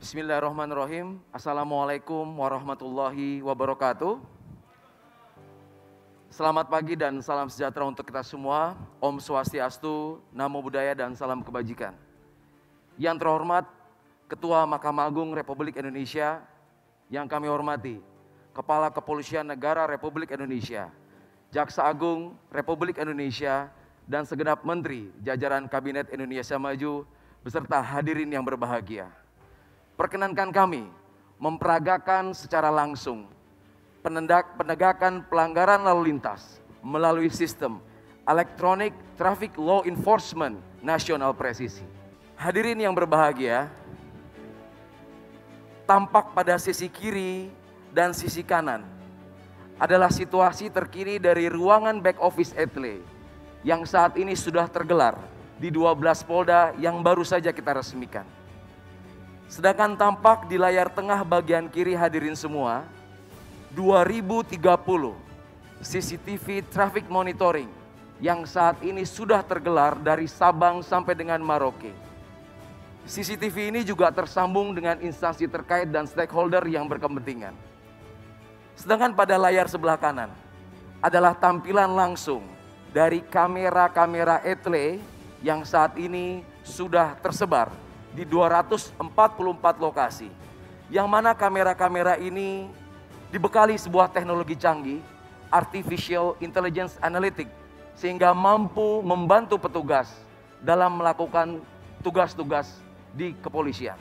Bismillahirrahmanirrahim. Assalamualaikum warahmatullahi wabarakatuh. Selamat pagi dan salam sejahtera untuk kita semua. Om Swastiastu, Namo Buddhaya dan salam kebajikan. Yang terhormat Ketua Mahkamah Agung Republik Indonesia, yang kami hormati Kepala Kepolisian Negara Republik Indonesia, Jaksa Agung Republik Indonesia, dan segenap Menteri jajaran Kabinet Indonesia Maju beserta hadirin yang berbahagia. Perkenankan kami memperagakan secara langsung penegakan pelanggaran lalu lintas melalui sistem Electronic Traffic Law Enforcement Nasional Presisi. Hadirin yang berbahagia, tampak pada sisi kiri dan sisi kanan adalah situasi terkini dari ruangan back office Etle yang saat ini sudah tergelar di 12 Polda yang baru saja kita resmikan. Sedangkan tampak di layar tengah bagian kiri hadirin semua, 2030 CCTV traffic monitoring yang saat ini sudah tergelar dari Sabang sampai dengan Merauke. CCTV ini juga tersambung dengan instansi terkait dan stakeholder yang berkepentingan. Sedangkan pada layar sebelah kanan adalah tampilan langsung dari kamera-kamera Etle yang saat ini sudah tersebar di 244 lokasi, yang mana kamera-kamera ini dibekali sebuah teknologi canggih, Artificial Intelligence Analytics, sehingga mampu membantu petugas dalam melakukan tugas-tugas di kepolisian.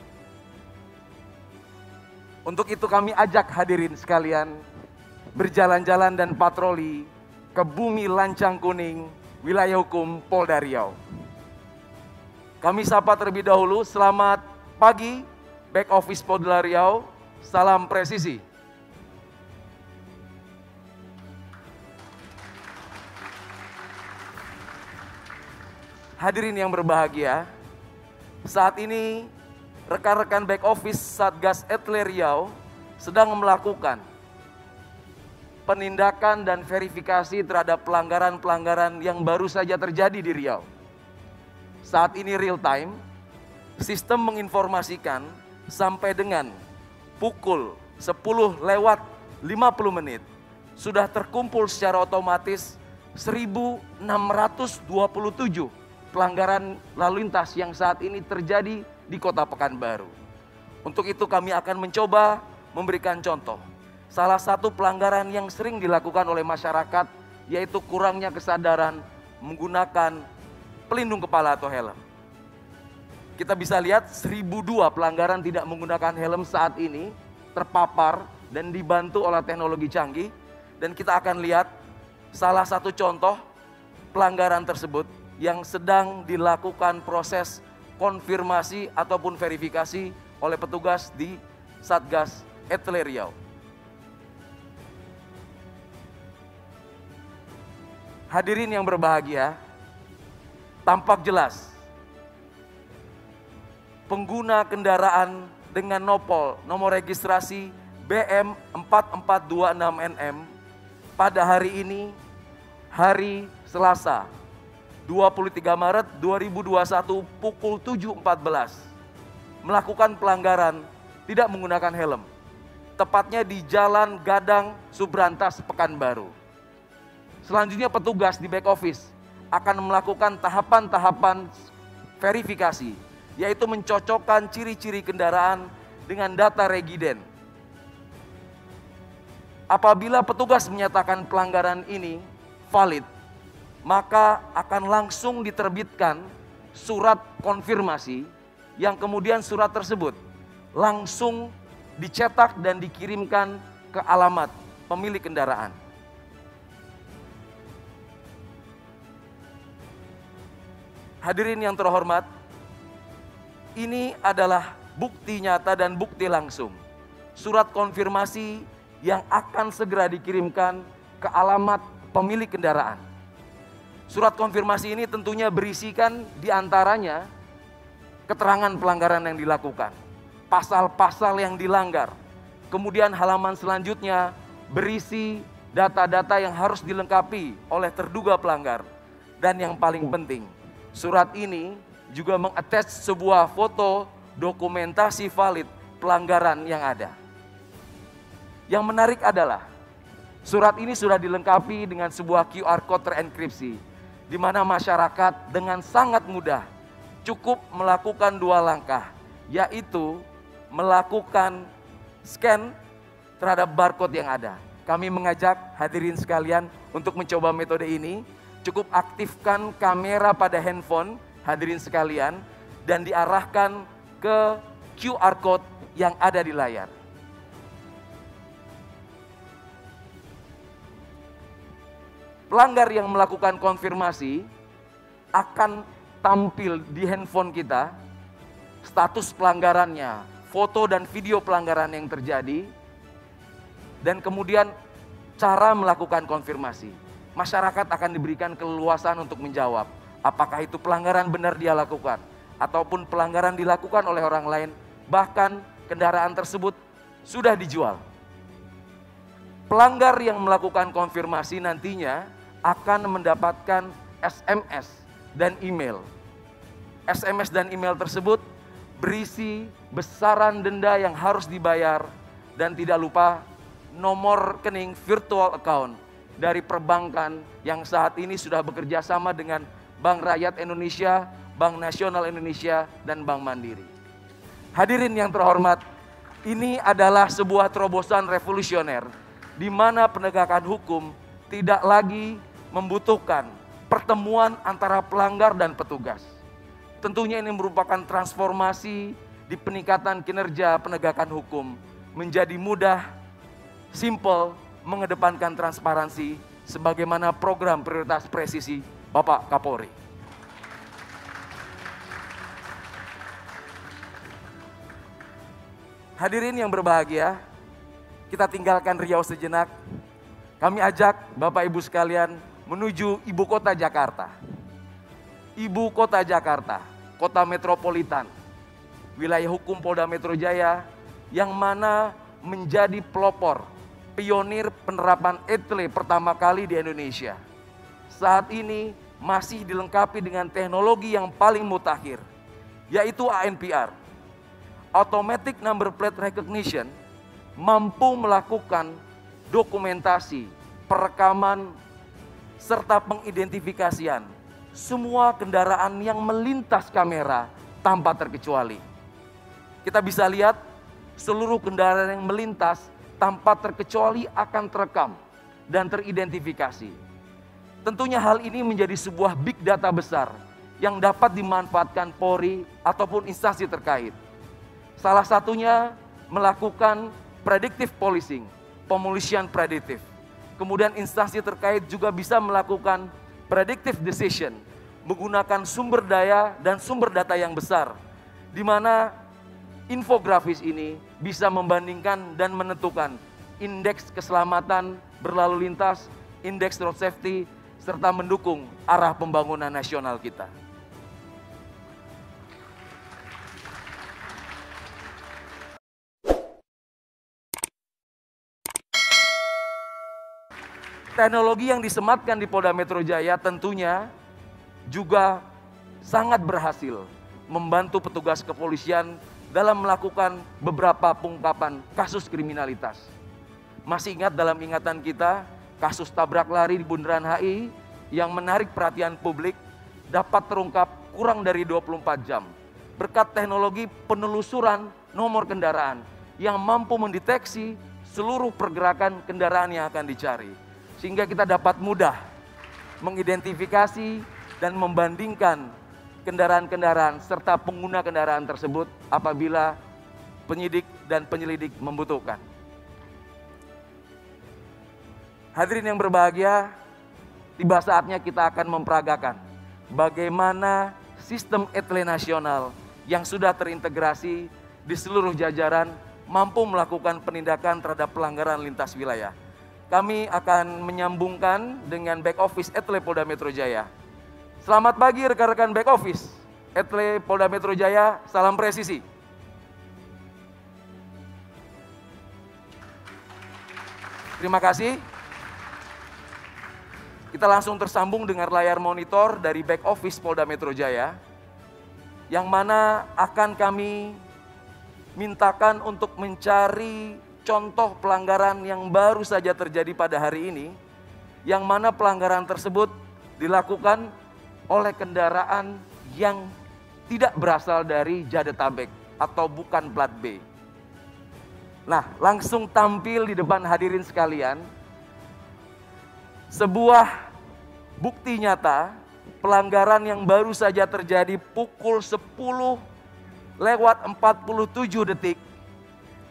Untuk itu kami ajak hadirin sekalian berjalan-jalan dan patroli ke bumi Lancang Kuning, wilayah hukum Polda Riau. Kami sapa terlebih dahulu, selamat pagi back office Polda Riau, salam presisi. Hadirin yang berbahagia, saat ini rekan-rekan back office Satgas Etle Riau sedang melakukan penindakan dan verifikasi terhadap pelanggaran-pelanggaran yang baru saja terjadi di Riau. Saat ini real time, sistem menginformasikan sampai dengan pukul 10:50 sudah terkumpul secara otomatis 1.627 pelanggaran lalu lintas yang saat ini terjadi di Kota Pekanbaru. Untuk itu kami akan mencoba memberikan contoh. Salah satu pelanggaran yang sering dilakukan oleh masyarakat yaitu kurangnya kesadaran menggunakan pelindung kepala atau helm. Kita bisa lihat 1.002 pelanggaran tidak menggunakan helm saat ini terpapar dan dibantu oleh teknologi canggih. Dan kita akan lihat salah satu contoh pelanggaran tersebut yang sedang dilakukan proses konfirmasi ataupun verifikasi oleh petugas di Satgas Etle Riau. Hadirin yang berbahagia, tampak jelas pengguna kendaraan dengan nomor registrasi BM 4426NM pada hari ini, hari Selasa 23 Maret 2021 pukul 7.14 melakukan pelanggaran tidak menggunakan helm, tepatnya di Jalan Gadang Subrantas Pekanbaru. Selanjutnya petugas di back office akan melakukan tahapan-tahapan verifikasi, yaitu mencocokkan ciri-ciri kendaraan dengan data regiden. Apabila petugas menyatakan pelanggaran ini valid, maka akan langsung diterbitkan surat konfirmasi yang kemudian surat tersebut langsung dicetak dan dikirimkan ke alamat pemilik kendaraan. Hadirin yang terhormat, ini adalah bukti nyata dan bukti langsung. Surat konfirmasi yang akan segera dikirimkan ke alamat pemilik kendaraan. Surat konfirmasi ini tentunya berisikan diantaranya keterangan pelanggaran yang dilakukan, pasal-pasal yang dilanggar. Kemudian halaman selanjutnya berisi data-data yang harus dilengkapi oleh terduga pelanggar. Dan yang paling penting, surat ini juga mengattach sebuah foto dokumentasi valid pelanggaran yang ada. Yang menarik adalah surat ini sudah dilengkapi dengan sebuah QR code terenkripsi, di mana masyarakat dengan sangat mudah cukup melakukan 2 langkah, yaitu melakukan scan terhadap barcode yang ada. Kami mengajak hadirin sekalian untuk mencoba metode ini. Cukup aktifkan kamera pada handphone hadirin sekalian dan diarahkan ke QR code yang ada di layar. Pelanggar yang melakukan konfirmasi akan tampil di handphone kita status pelanggarannya, foto dan video pelanggaran yang terjadi, dan kemudian cara melakukan konfirmasi. Masyarakat akan diberikan keleluasan untuk menjawab apakah itu pelanggaran benar dia lakukan ataupun pelanggaran dilakukan oleh orang lain, bahkan kendaraan tersebut sudah dijual. Pelanggar yang melakukan konfirmasi nantinya akan mendapatkan SMS dan email. SMS dan email tersebut berisi besaran denda yang harus dibayar dan tidak lupa nomor rekening virtual account dari perbankan yang saat ini sudah bekerja sama dengan Bank Rakyat Indonesia, Bank Nasional Indonesia, dan Bank Mandiri. Hadirin yang terhormat, ini adalah sebuah terobosan revolusioner di mana penegakan hukum tidak lagi membutuhkan pertemuan antara pelanggar dan petugas. Tentunya ini merupakan transformasi di peningkatan kinerja penegakan hukum menjadi mudah, simple, mengedepankan transparansi sebagaimana program prioritas presisi Bapak Kapolri. Hadirin yang berbahagia, kita tinggalkan Riau sejenak. Kami ajak Bapak Ibu sekalian menuju ibu kota Jakarta. Ibu kota Jakarta, kota metropolitan, wilayah hukum Polda Metro Jaya yang mana menjadi pelopor pionir penerapan ETLE pertama kali di Indonesia. Saat ini masih dilengkapi dengan teknologi yang paling mutakhir, yaitu ANPR. Automatic Number Plate Recognition mampu melakukan dokumentasi, perekaman, serta pengidentifikasian semua kendaraan yang melintas kamera tanpa terkecuali. Kita bisa lihat seluruh kendaraan yang melintas tanpa terkecuali akan terekam dan teridentifikasi. Tentunya hal ini menjadi sebuah big data besar yang dapat dimanfaatkan Polri ataupun instansi terkait. Salah satunya melakukan predictive policing, pemolisian prediktif. Kemudian instansi terkait juga bisa melakukan predictive decision menggunakan sumber daya dan sumber data yang besar, di mana infografis ini bisa membandingkan dan menentukan indeks keselamatan berlalu lintas, indeks road safety, serta mendukung arah pembangunan nasional kita. Teknologi yang disematkan di Polda Metro Jaya tentunya juga sangat berhasil membantu petugas kepolisian dalam melakukan beberapa pengungkapan kasus kriminalitas. Masih ingat dalam ingatan kita kasus tabrak lari di Bundaran HI yang menarik perhatian publik dapat terungkap kurang dari 24 jam berkat teknologi penelusuran nomor kendaraan yang mampu mendeteksi seluruh pergerakan kendaraan yang akan dicari. Sehingga kita dapat mudah mengidentifikasi dan membandingkan kendaraan-kendaraan serta pengguna kendaraan tersebut apabila penyidik dan penyelidik membutuhkan. Hadirin yang berbahagia, tiba saatnya kita akan memperagakan bagaimana sistem ETLE nasional yang sudah terintegrasi di seluruh jajaran mampu melakukan penindakan terhadap pelanggaran lintas wilayah. Kami akan menyambungkan dengan back office ETLE Polda Metro Jaya. Selamat pagi rekan-rekan back office ETLE Polda Metro Jaya, salam presisi. Terima kasih. Kita langsung tersambung dengan layar monitor dari back office Polda Metro Jaya, yang mana akan kami mintakan untuk mencari contoh pelanggaran yang baru saja terjadi pada hari ini, yang mana pelanggaran tersebut dilakukan oleh kendaraan yang tidak berasal dari Jabodetabek atau bukan plat B. Nah, langsung tampil di depan hadirin sekalian sebuah bukti nyata pelanggaran yang baru saja terjadi pukul 10:47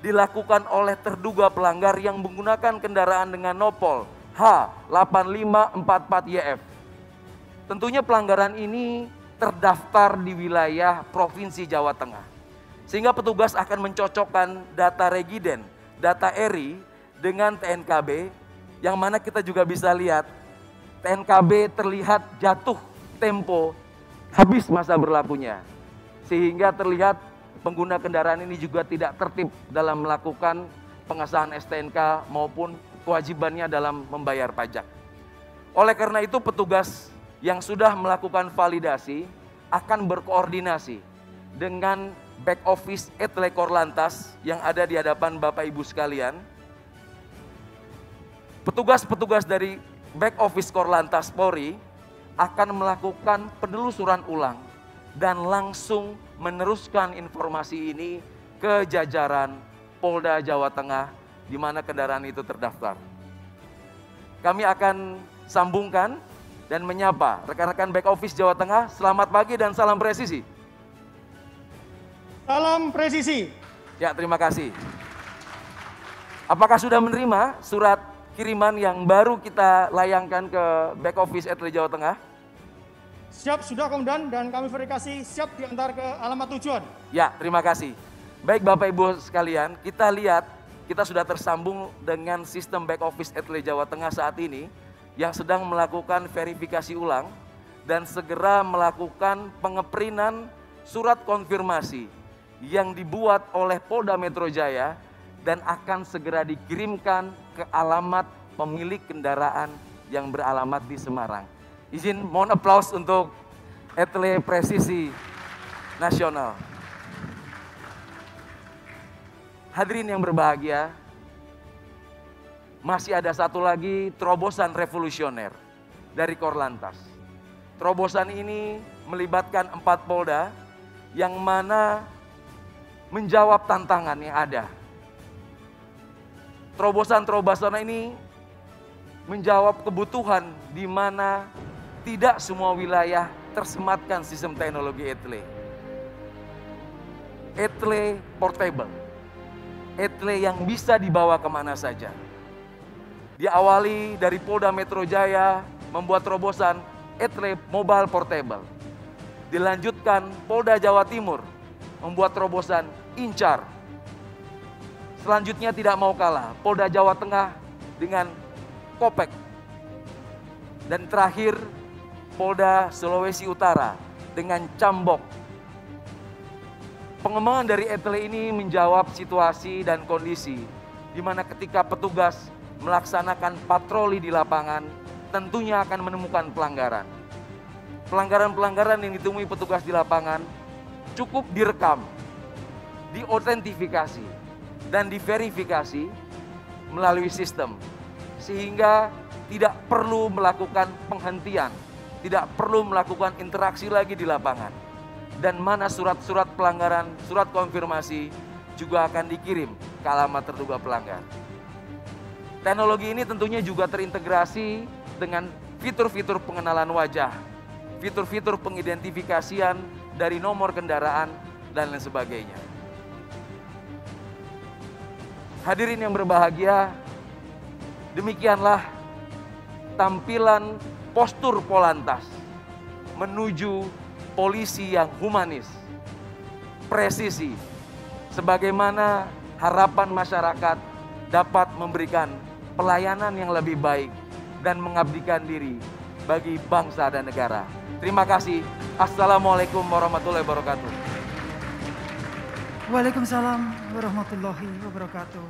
dilakukan oleh terduga pelanggar yang menggunakan kendaraan dengan nopol H8544YF. Tentunya pelanggaran ini terdaftar di wilayah Provinsi Jawa Tengah. Sehingga petugas akan mencocokkan data regiden, data ERI dengan TNKB, yang mana kita juga bisa lihat TNKB terlihat jatuh tempo habis masa berlakunya. Sehingga terlihat pengguna kendaraan ini juga tidak tertib dalam melakukan pengesahan STNK maupun kewajibannya dalam membayar pajak. Oleh karena itu petugas yang sudah melakukan validasi akan berkoordinasi dengan back office Etle Korlantas yang ada di hadapan Bapak Ibu sekalian. Petugas-petugas dari back office Korlantas Polri akan melakukan penelusuran ulang dan langsung meneruskan informasi ini ke jajaran Polda Jawa Tengah di mana kendaraan itu terdaftar. Kami akan sambungkan dan menyapa rekan-rekan back office Jawa Tengah. Selamat pagi dan salam presisi. Salam presisi. Ya, terima kasih. Apakah sudah menerima surat kiriman yang baru kita layangkan ke back office Etle Jawa Tengah? Siap, sudah Komandan, dan kami verifikasi siap diantar ke alamat tujuan. Ya, terima kasih. Baik Bapak Ibu sekalian, kita lihat kita sudah tersambung dengan sistem back office Etle Jawa Tengah saat ini yang sedang melakukan verifikasi ulang dan segera melakukan pengeprinan surat konfirmasi yang dibuat oleh Polda Metro Jaya dan akan segera dikirimkan ke alamat pemilik kendaraan yang beralamat di Semarang. Izin mohon aplaus untuk Etle Presisi Nasional. Hadirin yang berbahagia, masih ada satu lagi terobosan revolusioner dari Korlantas. Terobosan ini melibatkan 4 Polda yang mana menjawab tantangan yang ada. Terobosan-terobosan ini menjawab kebutuhan di mana tidak semua wilayah tersematkan sistem teknologi Etle. Etle portable. Etle yang bisa dibawa kemana saja. Diawali dari Polda Metro Jaya membuat terobosan Etle Mobile Portable. Dilanjutkan Polda Jawa Timur membuat terobosan Incar. Selanjutnya tidak mau kalah, Polda Jawa Tengah dengan Kopek. Dan terakhir Polda Sulawesi Utara dengan Cambok. Pengembangan dari Etle ini menjawab situasi dan kondisi di mana ketika petugas melaksanakan patroli di lapangan tentunya akan menemukan pelanggaran. Pelanggaran-pelanggaran yang ditemui petugas di lapangan cukup direkam, diautentifikasi, dan diverifikasi melalui sistem. Sehingga tidak perlu melakukan penghentian, tidak perlu melakukan interaksi lagi di lapangan. Dan mana surat-surat pelanggaran, surat konfirmasi juga akan dikirim ke alamat terduga pelanggar. Teknologi ini tentunya juga terintegrasi dengan fitur-fitur pengenalan wajah, fitur-fitur pengidentifikasian dari nomor kendaraan, dan lain sebagainya. Hadirin yang berbahagia, demikianlah tampilan postur Polantas menuju polisi yang humanis, presisi, sebagaimana harapan masyarakat dapat memberikan pelayanan yang lebih baik dan mengabdikan diri bagi bangsa dan negara. Terima kasih. Assalamualaikum warahmatullahi wabarakatuh. Waalaikumsalam warahmatullahi wabarakatuh.